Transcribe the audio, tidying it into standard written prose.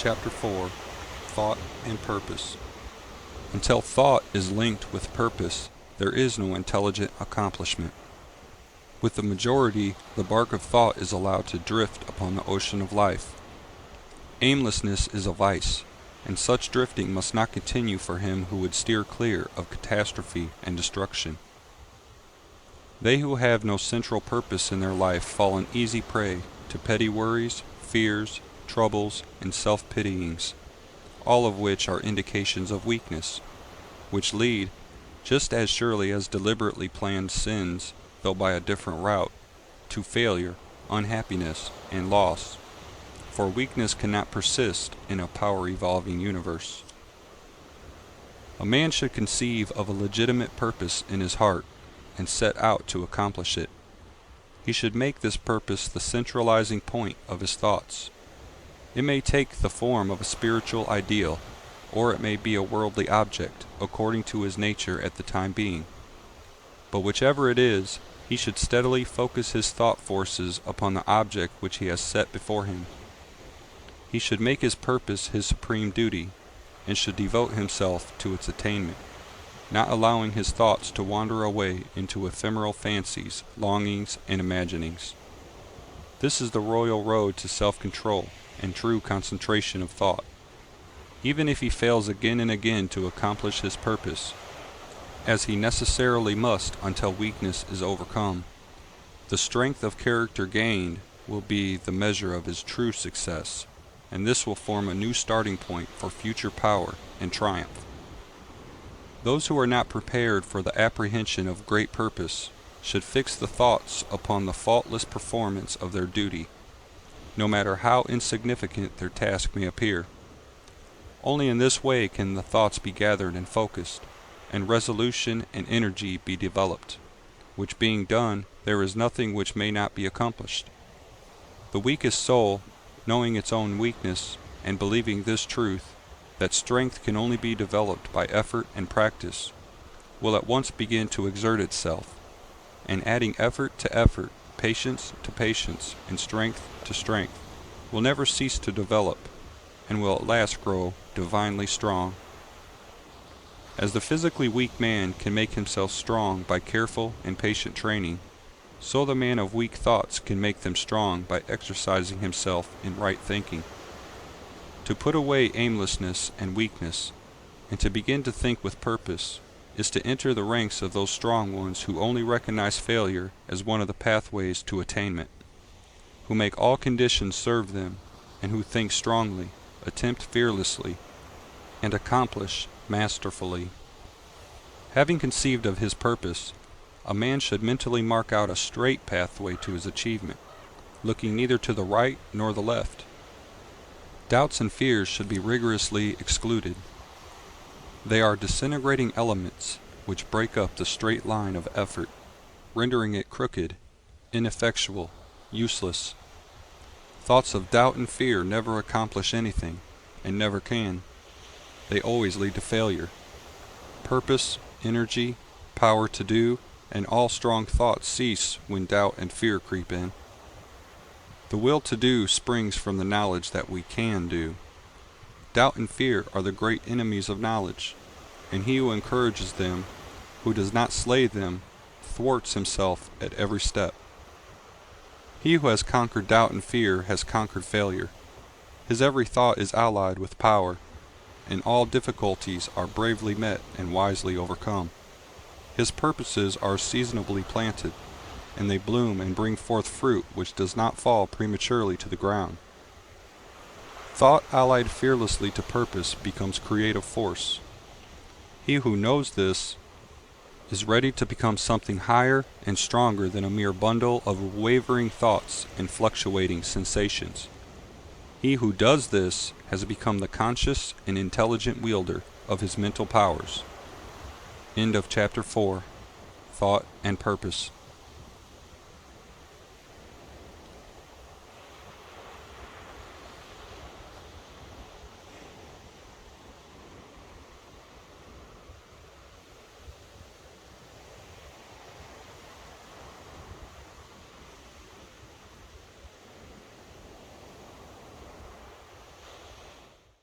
Chapter 4 Thought and Purpose. Until thought is linked with purpose, there is no intelligent accomplishment. With the majority, the bark of thought is allowed to drift upon the ocean of life. Aimlessness is a vice, and such drifting must not continue for him who would steer clear of catastrophe and destruction. They who have no central purpose in their life fall an easy prey to petty worries, fears, troubles, and self-pityings, all of which are indications of weakness, which lead, just as surely as deliberately planned sins, though by a different route, to failure, unhappiness, and loss. For weakness cannot persist in a power-evolving universe. A man should conceive of a legitimate purpose in his heart and set out to accomplish it. He should make this purpose the centralizing point of his thoughts. It may take the form of a spiritual ideal, or it may be a worldly object, according to his nature at the time being. But whichever it is, he should steadily focus his thought forces upon the object which he has set before him. He should make his purpose his supreme duty, and should devote himself to its attainment, not allowing his thoughts to wander away into ephemeral fancies, longings, and imaginings. This is the royal road to self-control and true concentration of thought. Even if he fails again and again to accomplish his purpose, as he necessarily must until weakness is overcome, the strength of character gained will be the measure of his true success, and this will form a new starting point for future power and triumph. Those who are not prepared for the apprehension of great purpose should fix the thoughts upon the faultless performance of their duty, no matter how insignificant their task may appear. Only in this way can the thoughts be gathered and focused, and resolution and energy be developed, which being done, there is nothing which may not be accomplished. The weakest soul, knowing its own weakness, and believing this truth, that strength can only be developed by effort and practice, will at once begin to exert itself, and adding effort to effort, patience to patience, and strength to strength, will never cease to develop, and will at last grow divinely strong. As the physically weak man can make himself strong by careful and patient training, so the man of weak thoughts can make them strong by exercising himself in right thinking. To put away aimlessness and weakness, and to begin to think with purpose, is to enter the ranks of those strong ones who only recognize failure as one of the pathways to attainment, who make all conditions serve them, and who think strongly, attempt fearlessly, and accomplish masterfully. Having conceived of his purpose, a man should mentally mark out a straight pathway to his achievement, looking neither to the right nor the left. Doubts and fears should be rigorously excluded. They are disintegrating elements which break up the straight line of effort, rendering it crooked, ineffectual, useless. Thoughts of doubt and fear never accomplish anything, and never can. They always lead to failure. Purpose, energy, power to do, and all strong thoughts cease when doubt and fear creep in. The will to do springs from the knowledge that we can do. Doubt and fear are the great enemies of knowledge, and he who encourages them, who does not slay them, thwarts himself at every step. He who has conquered doubt and fear has conquered failure. His every thought is allied with power, and all difficulties are bravely met and wisely overcome. His purposes are seasonably planted, and they bloom and bring forth fruit which does not fall prematurely to the ground. Thought allied fearlessly to purpose becomes creative force. He who knows this is ready to become something higher and stronger than a mere bundle of wavering thoughts and fluctuating sensations. He who does this has become the conscious and intelligent wielder of his mental powers. End of Chapter 4. Thought and Purpose.